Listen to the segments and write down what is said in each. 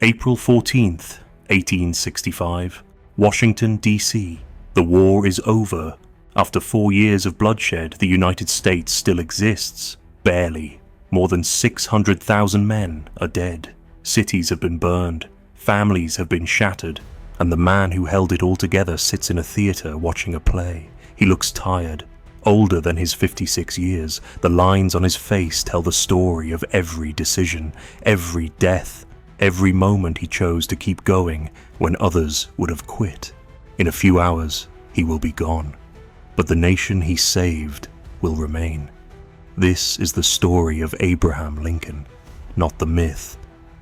April 14th, 1865, Washington, D.C. The war is over. After 4 years of bloodshed, the United States still exists. Barely. More than 600,000 men are dead. Cities have been burned. Families have been shattered. And the man who held it all together sits in a theater watching a play. He looks tired. Older than his 56 years, the lines on his face tell the story of every decision, every death, every moment he chose to keep going when others would have quit. In a few hours, he will be gone. But the nation he saved will remain. This is the story of Abraham Lincoln, not the myth,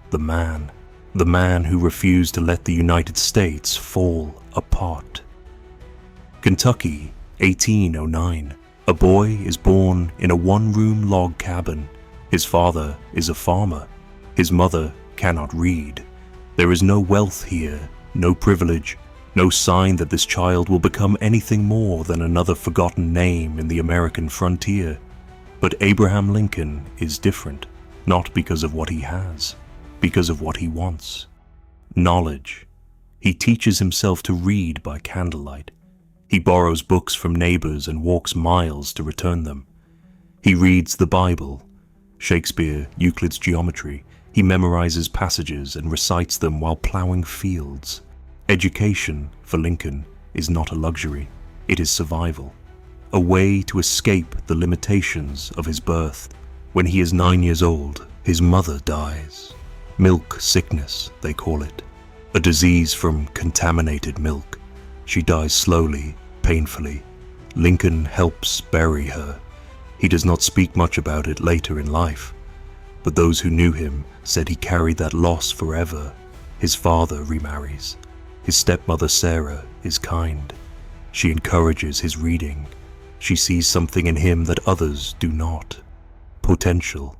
the man who refused to let the United States fall apart. Kentucky, 1809. A boy is born in a one-room log cabin. His father is a farmer. His mother cannot read. There is no wealth here, no privilege, no sign that this child will become anything more than another forgotten name in the American frontier. But Abraham Lincoln is different, not because of what he has, because of what he wants. Knowledge. He teaches himself to read by candlelight. He borrows books from neighbors and walks miles to return them. He reads the Bible, Shakespeare, Euclid's geometry. He memorizes passages and recites them while plowing fields. Education, for Lincoln, is not a luxury. It is survival. A way to escape the limitations of his birth. When he is 9 years old, his mother dies. Milk sickness, they call it. A disease from contaminated milk. She dies slowly, painfully. Lincoln helps bury her. He does not speak much about it later in life. But those who knew him said he carried that loss forever. His father remarries. His stepmother Sarah is kind. She encourages his reading. She sees something in him that others do not. Potential.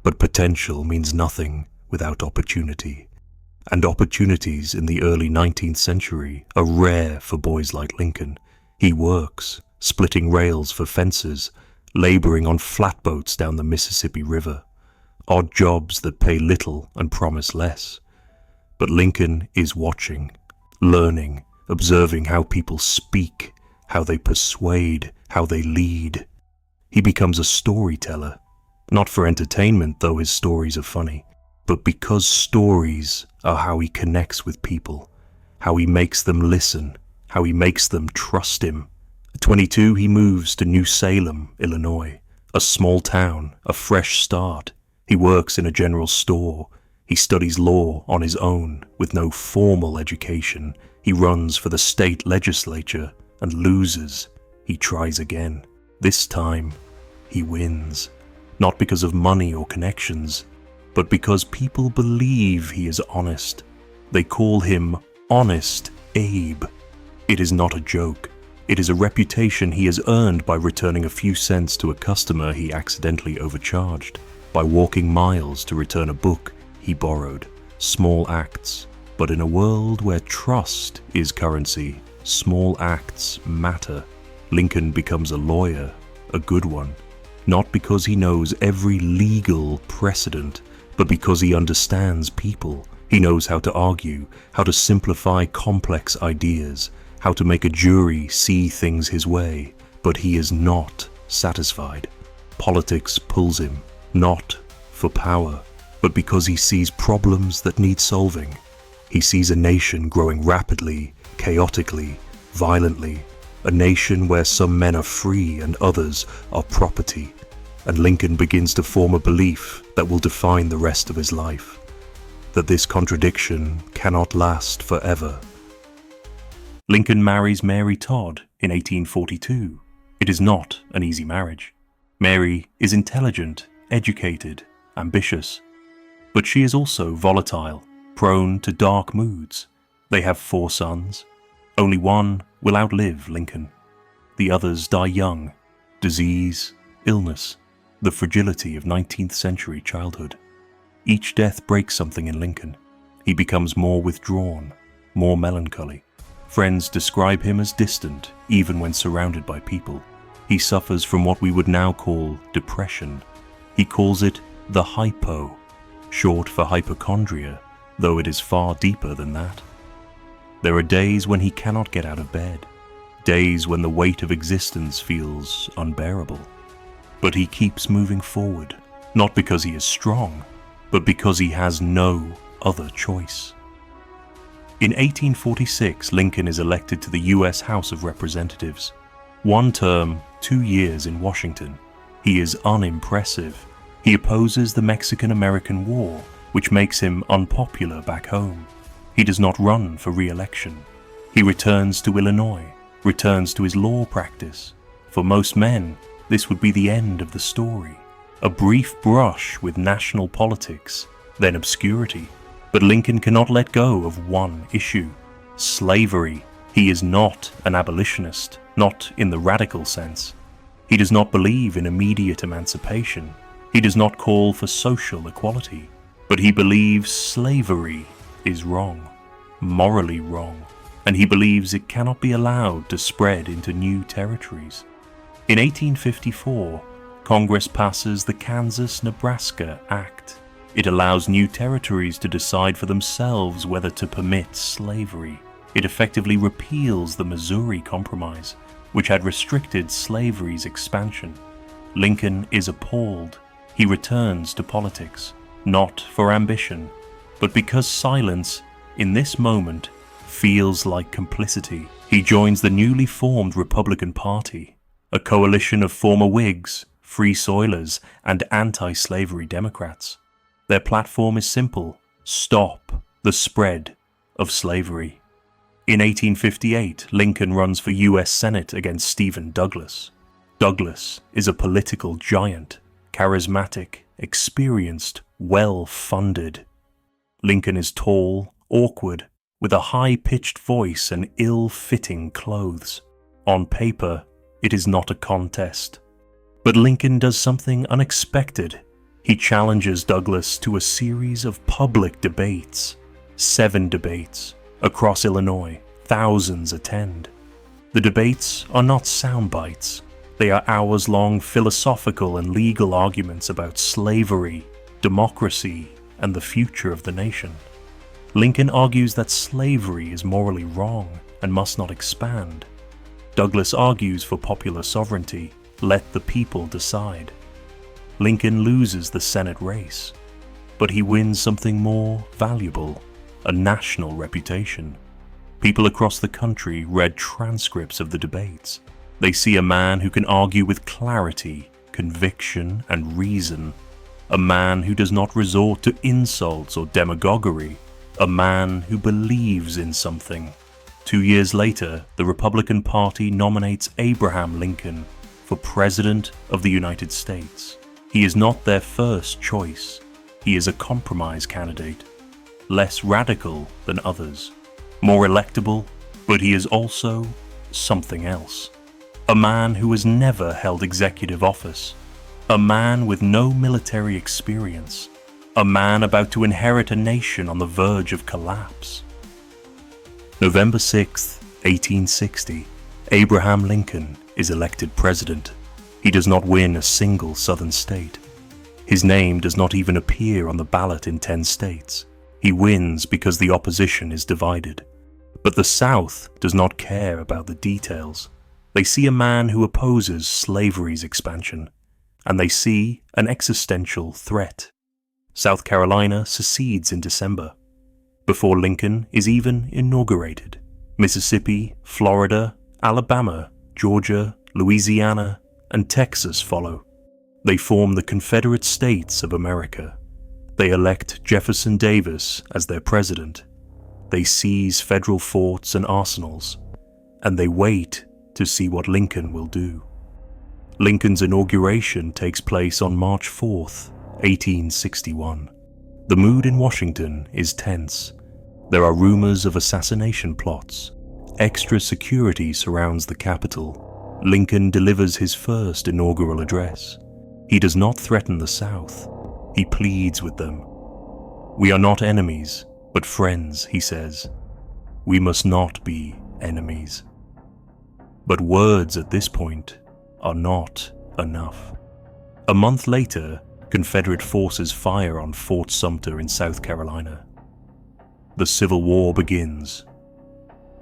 But potential means nothing without opportunity. And opportunities in the early 19th century are rare for boys like Lincoln. He works, splitting rails for fences, laboring on flatboats down the Mississippi River. Odd jobs that pay little and promise less. But Lincoln is watching, learning, observing how people speak, how they persuade, how they lead. He becomes a storyteller, not for entertainment, though his stories are funny, but because stories are how he connects with people, how he makes them listen, how he makes them trust him. At 22, he moves to New Salem, Illinois, a small town, a fresh start. He works in a general store. He studies law on his own with no formal education. He runs for the state legislature and loses. He tries again. This time, he wins. Not because of money or connections, but because people believe he is honest. They call him Honest Abe. It is not a joke. It is a reputation he has earned by returning a few cents to a customer he accidentally overcharged, by walking miles to return a book he borrowed. Small acts. But in a world where trust is currency, small acts matter. Lincoln becomes a lawyer, a good one, not because he knows every legal precedent, but because he understands people. He knows how to argue, how to simplify complex ideas, how to make a jury see things his way. But he is not satisfied. Politics pulls him, not for power, but because he sees problems that need solving. He sees a nation growing rapidly, chaotically, violently, a nation where some men are free and others are property. And Lincoln begins to form a belief that will define the rest of his life, that this contradiction cannot last forever. Lincoln marries Mary Todd in 1842. It is not an easy marriage. Mary is intelligent, educated, ambitious, but she is also volatile, prone to dark moods. They have 4 sons. Only one will outlive Lincoln. The others die young. Disease, illness, the fragility of 19th century childhood. Each death breaks something in Lincoln. He becomes more withdrawn, more melancholy. Friends describe him as distant, even when surrounded by people. He suffers from what we would now call depression. He calls it the hypo, short for hypochondria, though it is far deeper than that. There are days when he cannot get out of bed, days when the weight of existence feels unbearable. But he keeps moving forward, not because he is strong, but because he has no other choice. In 1846, Lincoln is elected to the U.S. House of Representatives. 1 term, 2 years in Washington. He is unimpressive. He opposes the Mexican-American War, which makes him unpopular back home. He does not run for re-election. He returns to Illinois, returns to his law practice. For most men, this would be the end of the story. A brief brush with national politics, then obscurity. But Lincoln cannot let go of one issue: slavery. He is not an abolitionist, not in the radical sense. He does not believe in immediate emancipation. He does not call for social equality. But he believes slavery is wrong, morally wrong, and he believes it cannot be allowed to spread into new territories. In 1854, Congress passes the Kansas-Nebraska Act. It allows new territories to decide for themselves whether to permit slavery. It effectively repeals the Missouri Compromise, which had restricted slavery's expansion. Lincoln is appalled. He returns to politics, not for ambition, but because silence, in this moment, feels like complicity. He joins the newly formed Republican Party, a coalition of former Whigs, Free Soilers, and anti-slavery Democrats. Their platform is simple: stop the spread of slavery. In 1858, Lincoln runs for U.S. Senate against Stephen Douglas. Douglas is a political giant, charismatic, experienced, well-funded. Lincoln is tall, awkward, with a high-pitched voice and ill-fitting clothes. On paper, it is not a contest. But Lincoln does something unexpected. He challenges Douglas to a series of public debates. 7 debates across Illinois. Thousands attend. The debates are not sound bites. They are hours-long philosophical and legal arguments about slavery, democracy, and the future of the nation. Lincoln argues that slavery is morally wrong and must not expand. Douglas argues for popular sovereignty. Let the people decide. Lincoln loses the Senate race, but he wins something more valuable: a national reputation. People across the country read transcripts of the debates. They see a man who can argue with clarity, conviction, and reason. A man who does not resort to insults or demagoguery. A man who believes in something. 2 years later, the Republican Party nominates Abraham Lincoln for President of the United States. He is not their first choice. He is a compromise candidate, less radical than others, more electable, but he is also something else. A man who has never held executive office, a man with no military experience, a man about to inherit a nation on the verge of collapse. November 6, 1860, Abraham Lincoln is elected president. He does not win a single southern state. His name does not even appear on the ballot in 10 states. He wins because the opposition is divided. But the South does not care about the details. They see a man who opposes slavery's expansion, and they see an existential threat. South Carolina secedes in December, before Lincoln is even inaugurated. Mississippi, Florida, Alabama, Georgia, Louisiana, and Texas follow. They form the Confederate States of America. They elect Jefferson Davis as their president. They seize federal forts and arsenals, and they wait to see what Lincoln will do. Lincoln's inauguration takes place on March 4th, 1861. The mood in Washington is tense. There are rumors of assassination plots. Extra security surrounds the Capitol. Lincoln delivers his first inaugural address. He does not threaten the South. He pleads with them. "We are not enemies, but friends," he says. "We must not be enemies." But words at this point are not enough. A month later, Confederate forces fire on Fort Sumter in South Carolina. The Civil War begins.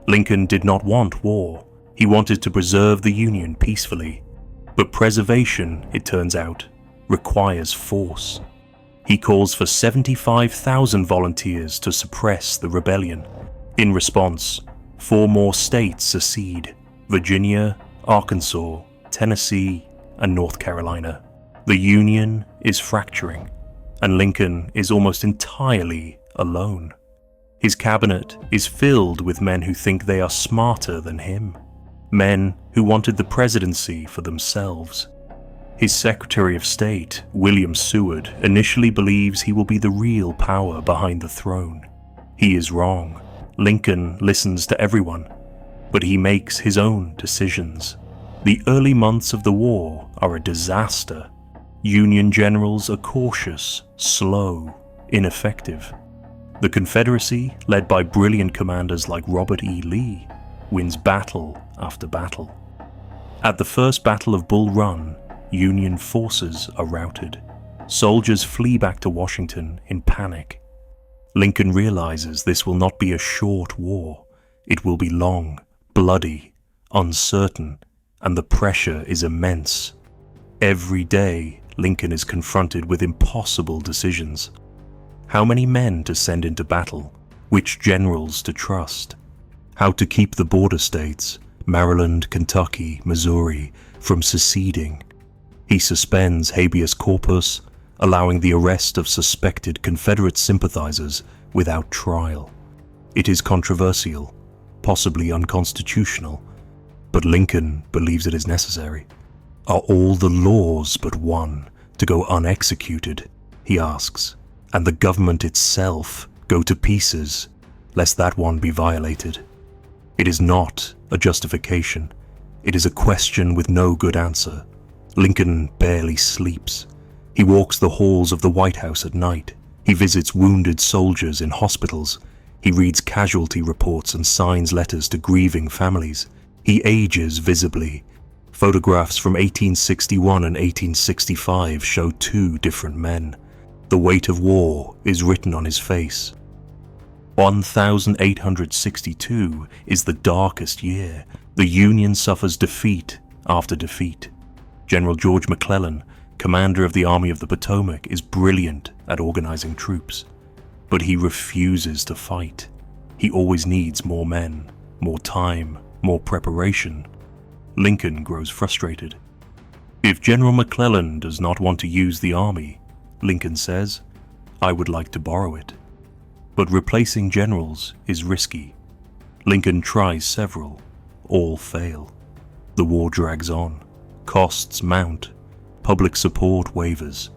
Lincoln did not want war. He wanted to preserve the Union peacefully. But preservation, it turns out, requires force. He calls for 75,000 volunteers to suppress the rebellion. In response, 4 more states secede: Virginia, Arkansas, Tennessee, and North Carolina. The Union is fracturing, and Lincoln is almost entirely alone. His cabinet is filled with men who think they are smarter than him, men who wanted the presidency for themselves. His Secretary of State, William Seward, initially believes he will be the real power behind the throne. He is wrong. Lincoln listens to everyone, but he makes his own decisions. The early months of the war are a disaster. Union generals are cautious, slow, ineffective. The Confederacy, led by brilliant commanders like Robert E. Lee, wins battle after battle. At the First Battle of Bull Run, Union forces are routed. Soldiers flee back to Washington in panic. Lincoln realizes this will not be a short war. It will be long, bloody, uncertain, and the pressure is immense. Every day, Lincoln is confronted with impossible decisions. How many men to send into battle? Which generals to trust? How to keep the border states, Maryland, Kentucky, Missouri, from seceding? He suspends habeas corpus, allowing the arrest of suspected Confederate sympathizers without trial. It is controversial, possibly unconstitutional, but Lincoln believes it is necessary. Are all the laws but one to go unexecuted, he asks, and the government itself go to pieces, lest that one be violated? It is not a justification. It is a question with no good answer. Lincoln barely sleeps. He walks the halls of the White House at night. He visits wounded soldiers in hospitals. He reads casualty reports and signs letters to grieving families. He ages visibly. Photographs from 1861 and 1865 show 2 different men. The weight of war is written on his face. 1862 is the darkest year. The Union suffers defeat after defeat. General George McClellan, commander of the Army of the Potomac, is brilliant at organizing troops, but he refuses to fight. He always needs more men, more time, more preparation. Lincoln grows frustrated. If General McClellan does not want to use the army, Lincoln says, I would like to borrow it. But replacing generals is risky. Lincoln tries several. All fail. The war drags on. Costs mount. Public support wavers.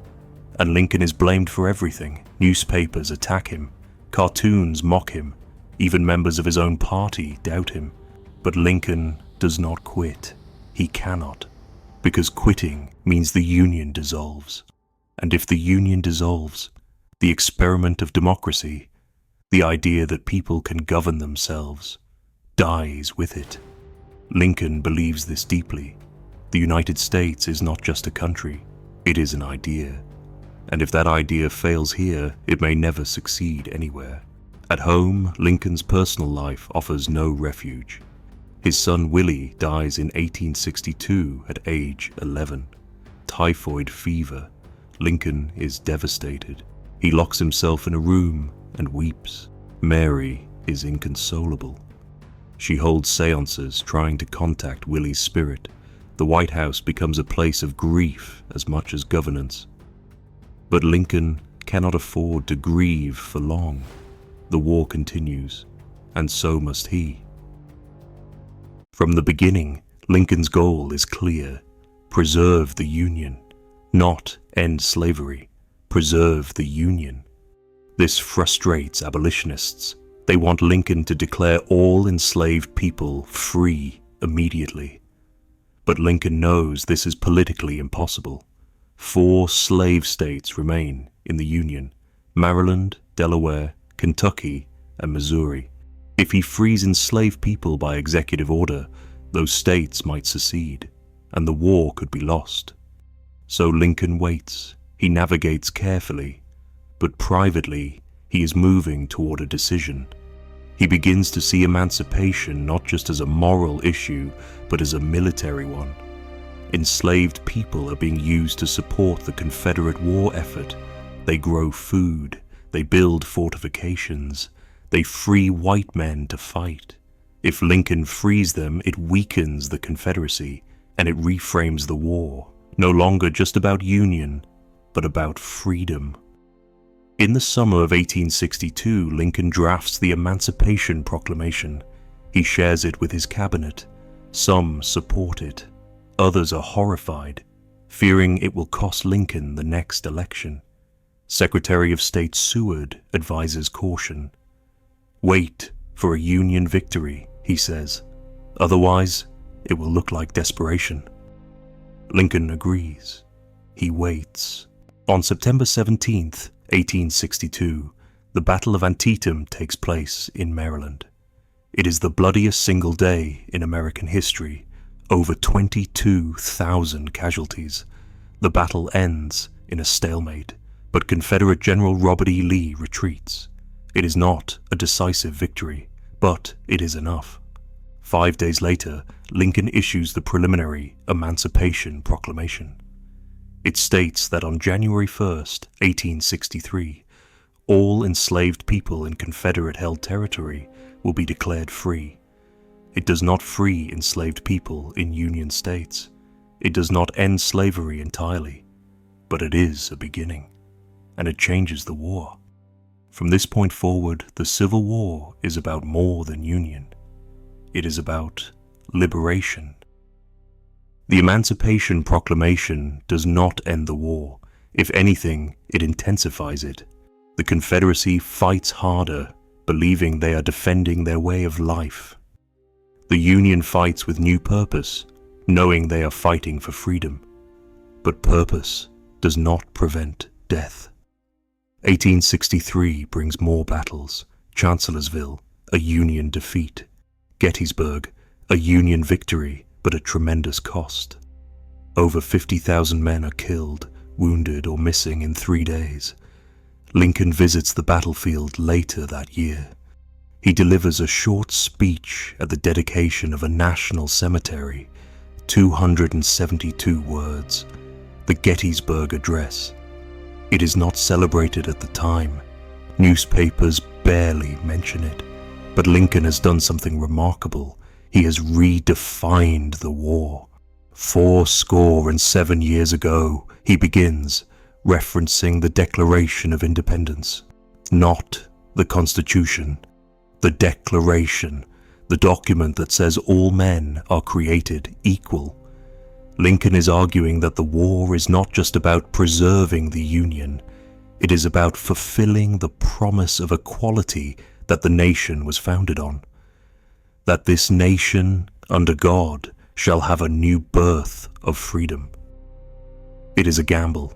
And Lincoln is blamed for everything. Newspapers attack him. Cartoons mock him. Even members of his own party doubt him. But Lincoln does not quit. He cannot. Because quitting means the Union dissolves. And if the Union dissolves, the experiment of democracy, the idea that people can govern themselves, dies with it. Lincoln believes this deeply. The United States is not just a country, it is an idea. And if that idea fails here, it may never succeed anywhere. At home, Lincoln's personal life offers no refuge. His son Willie dies in 1862 at age 11. Typhoid fever. Lincoln is devastated. He locks himself in a room and weeps. Mary is inconsolable. She holds seances trying to contact Willie's spirit. The White House becomes a place of grief as much as governance. But Lincoln cannot afford to grieve for long. The war continues, and so must he. From the beginning, Lincoln's goal is clear: preserve the Union, not end slavery. Preserve the Union. This frustrates abolitionists. They want Lincoln to declare all enslaved people free immediately. But Lincoln knows this is politically impossible. 4 slave states remain in the Union: Maryland, Delaware, Kentucky, and Missouri. If he frees enslaved people by executive order, those states might secede, and the war could be lost. So Lincoln waits. He navigates carefully, but privately, he is moving toward a decision. He begins to see emancipation not just as a moral issue, but as a military one. Enslaved people are being used to support the Confederate war effort. They grow food, they build fortifications, they free white men to fight. If Lincoln frees them, it weakens the Confederacy, and it reframes the war, no longer just about union, but about freedom. In the summer of 1862, Lincoln drafts the Emancipation Proclamation. He shares it with his cabinet. Some support it. Others are horrified, fearing it will cost Lincoln the next election. Secretary of State Seward advises caution. Wait for a Union victory, he says. Otherwise, it will look like desperation. Lincoln agrees. He waits. On September 17th, 1862, the Battle of Antietam takes place in Maryland. It is the bloodiest single day in American history. Over 22,000 casualties. The battle ends in a stalemate, but Confederate General Robert E. Lee retreats. It is not a decisive victory, but it is enough. 5 days later, Lincoln issues the preliminary Emancipation Proclamation. It states that on January 1st, 1863, all enslaved people in Confederate-held territory will be declared free. It does not free enslaved people in Union states. It does not end slavery entirely, but it is a beginning, and it changes the war. From this point forward, the Civil War is about more than union. It is about liberation. The Emancipation Proclamation does not end the war. If anything, it intensifies it. The Confederacy fights harder, believing they are defending their way of life. The Union fights with new purpose, knowing they are fighting for freedom. But purpose does not prevent death. 1863 brings more battles. Chancellorsville, a Union defeat. Gettysburg, a Union victory, but at tremendous cost. Over 50,000 men are killed, wounded, or missing in 3 days. Lincoln visits the battlefield later that year. He delivers a short speech at the dedication of a national cemetery, 272 words, the Gettysburg Address. It is not celebrated at the time. Newspapers barely mention it, but Lincoln has done something remarkable. He has redefined the war. 74 years ago, he begins, referencing the Declaration of Independence, not the Constitution. The Declaration, the document that says all men are created equal. Lincoln is arguing that the war is not just about preserving the Union, it is about fulfilling the promise of equality that the nation was founded on. That this nation, under God, shall have a new birth of freedom. It is a gamble,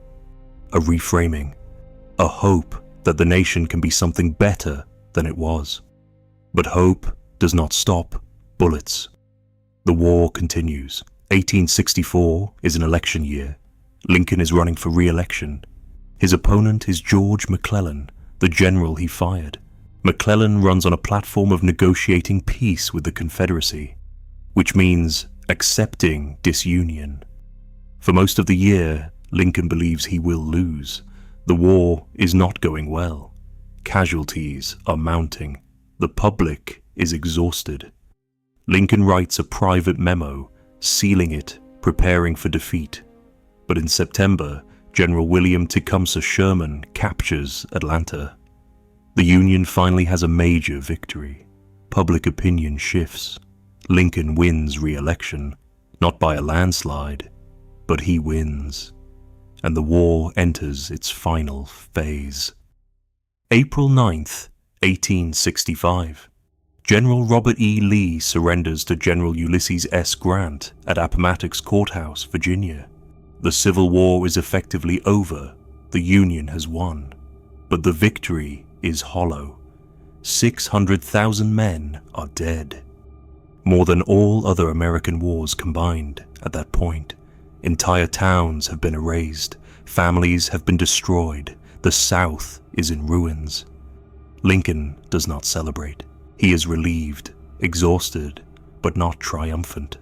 a reframing, a hope that the nation can be something better than it was. But hope does not stop bullets. The war continues. 1864 is an election year. Lincoln is running for re-election. His opponent is George McClellan, the general he fired. McClellan runs on a platform of negotiating peace with the Confederacy, which means accepting disunion. For most of the year, Lincoln believes he will lose. The war is not going well. Casualties are mounting. The public is exhausted. Lincoln writes a private memo, sealing it, preparing for defeat. But in September, General William Tecumseh Sherman captures Atlanta. The Union finally has a major victory. Public opinion shifts. Lincoln wins re-election, not by a landslide, but he wins. And the war enters its final phase. April 9th, 1865. General Robert E. Lee surrenders to General Ulysses S. Grant at Appomattox Courthouse, Virginia. The Civil War is effectively over. The Union has won. But the victory is hollow. 600,000 men are dead. More than all other American wars combined at that point. Entire towns have been erased. Families have been destroyed. The South is in ruins. Lincoln does not celebrate. He is relieved, exhausted, but not triumphant.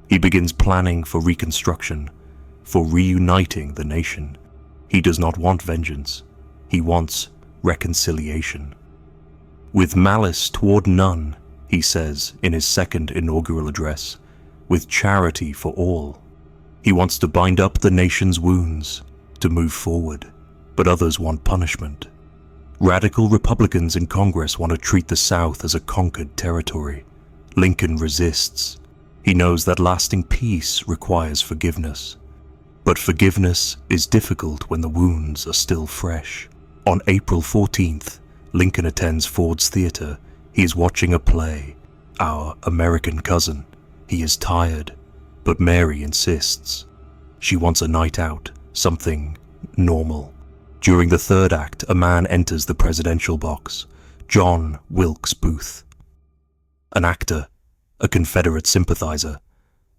He begins planning for reconstruction, for reuniting the nation. He does not want vengeance. He wants reconciliation. With malice toward none, he says in his second inaugural address, with charity for all. He wants to bind up the nation's wounds, to move forward, but others want punishment. Radical Republicans in Congress want to treat the South as a conquered territory. Lincoln resists. He knows that lasting peace requires forgiveness. But forgiveness is difficult when the wounds are still fresh. On April 14th, Lincoln attends Ford's Theater. He is watching a play, Our American Cousin. He is tired, but Mary insists. She wants a night out, something normal. During the third act, a man enters the presidential box, John Wilkes Booth. An actor, a Confederate sympathizer,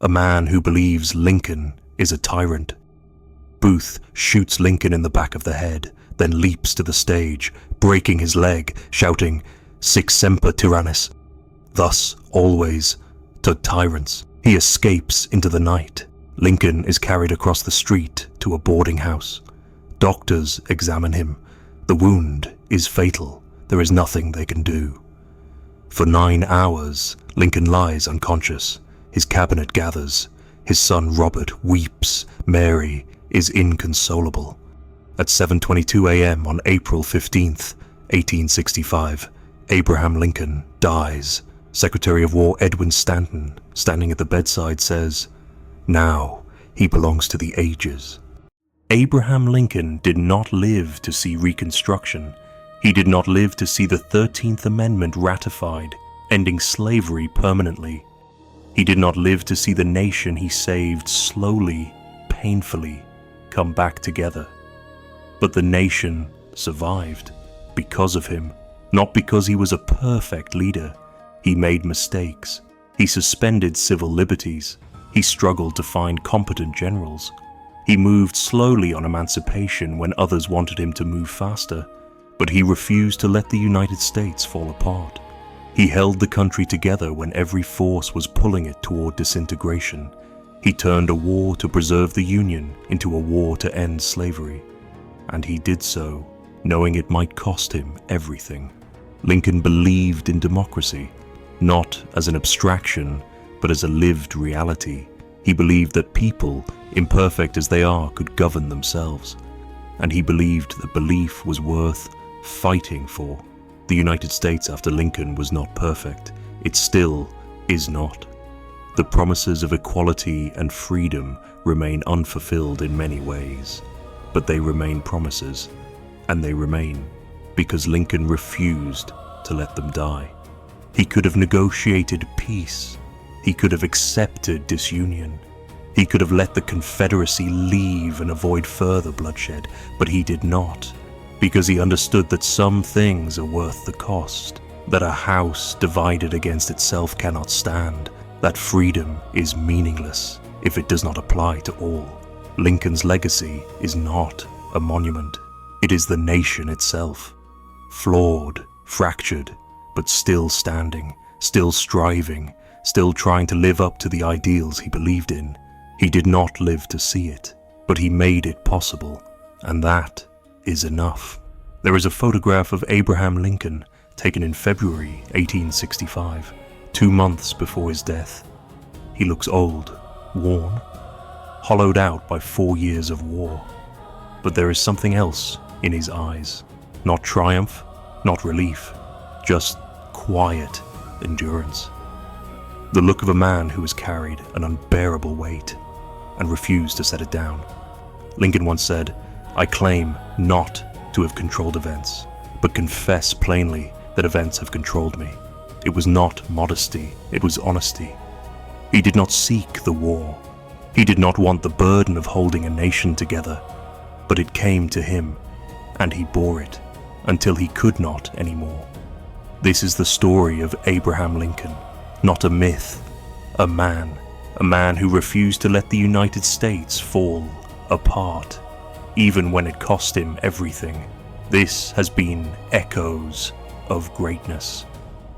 a man who believes Lincoln is a tyrant. Booth shoots Lincoln in the back of the head, then leaps to the stage, breaking his leg, shouting, "Sic semper tyrannis," thus always to tyrants. He escapes into the night. Lincoln is carried across the street to a boarding house. Doctors examine him. The wound is fatal. There is nothing they can do. For 9 hours, Lincoln lies unconscious. His cabinet gathers. His son Robert weeps. Mary is inconsolable. At 7:22 a.m. on April 15th, 1865, Abraham Lincoln dies. Secretary of War Edwin Stanton, standing at the bedside, says, "Now he belongs to the ages." Abraham Lincoln did not live to see Reconstruction. He did not live to see the 13th Amendment ratified, ending slavery permanently. He did not live to see the nation he saved slowly, painfully, come back together. But the nation survived because of him, not because he was a perfect leader. He made mistakes. He suspended civil liberties. He struggled to find competent generals. He moved slowly on emancipation when others wanted him to move faster, but he refused to let the United States fall apart. He held the country together when every force was pulling it toward disintegration. He turned a war to preserve the Union into a war to end slavery. And he did so, knowing it might cost him everything. Lincoln believed in democracy, not as an abstraction, but as a lived reality. He believed that people, imperfect as they are, could govern themselves. And he believed that belief was worth fighting for. The United States after Lincoln was not perfect. It still is not. The promises of equality and freedom remain unfulfilled in many ways. But they remain promises, and they remain because Lincoln refused to let them die. He could have negotiated peace. He could have accepted disunion. He could have let the Confederacy leave and avoid further bloodshed, but he did not, because he understood that some things are worth the cost, that a house divided against itself cannot stand, that freedom is meaningless if it does not apply to all. Lincoln's legacy is not a monument. It is the nation itself, flawed, fractured, but still standing, still striving, still trying to live up to the ideals he believed in. He did not live to see it, but he made it possible, and that is enough. There is a photograph of Abraham Lincoln taken in February 1865, 2 months before his death. He looks old, worn, hollowed out by 4 years of war. But there is something else in his eyes. Not triumph, not relief, just quiet endurance. The look of a man who has carried an unbearable weight and refused to set it down. Lincoln once said, "I claim not to have controlled events, but confess plainly that events have controlled me." It was not modesty, it was honesty. He did not seek the war. He did not want the burden of holding a nation together, but it came to him, and he bore it until he could not anymore. This is the story of Abraham Lincoln, not a myth, a man who refused to let the United States fall apart, even when it cost him everything. This has been Echoes of greatness.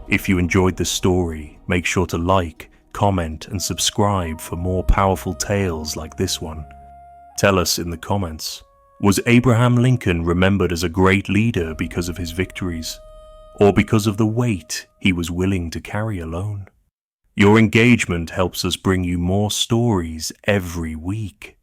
If you enjoyed this story, make sure to like, comment, and subscribe for more powerful tales like this one. Tell us in the comments, was Abraham Lincoln remembered as a great leader because of his victories, or because of the weight he was willing to carry alone? Your engagement helps us bring you more stories every week.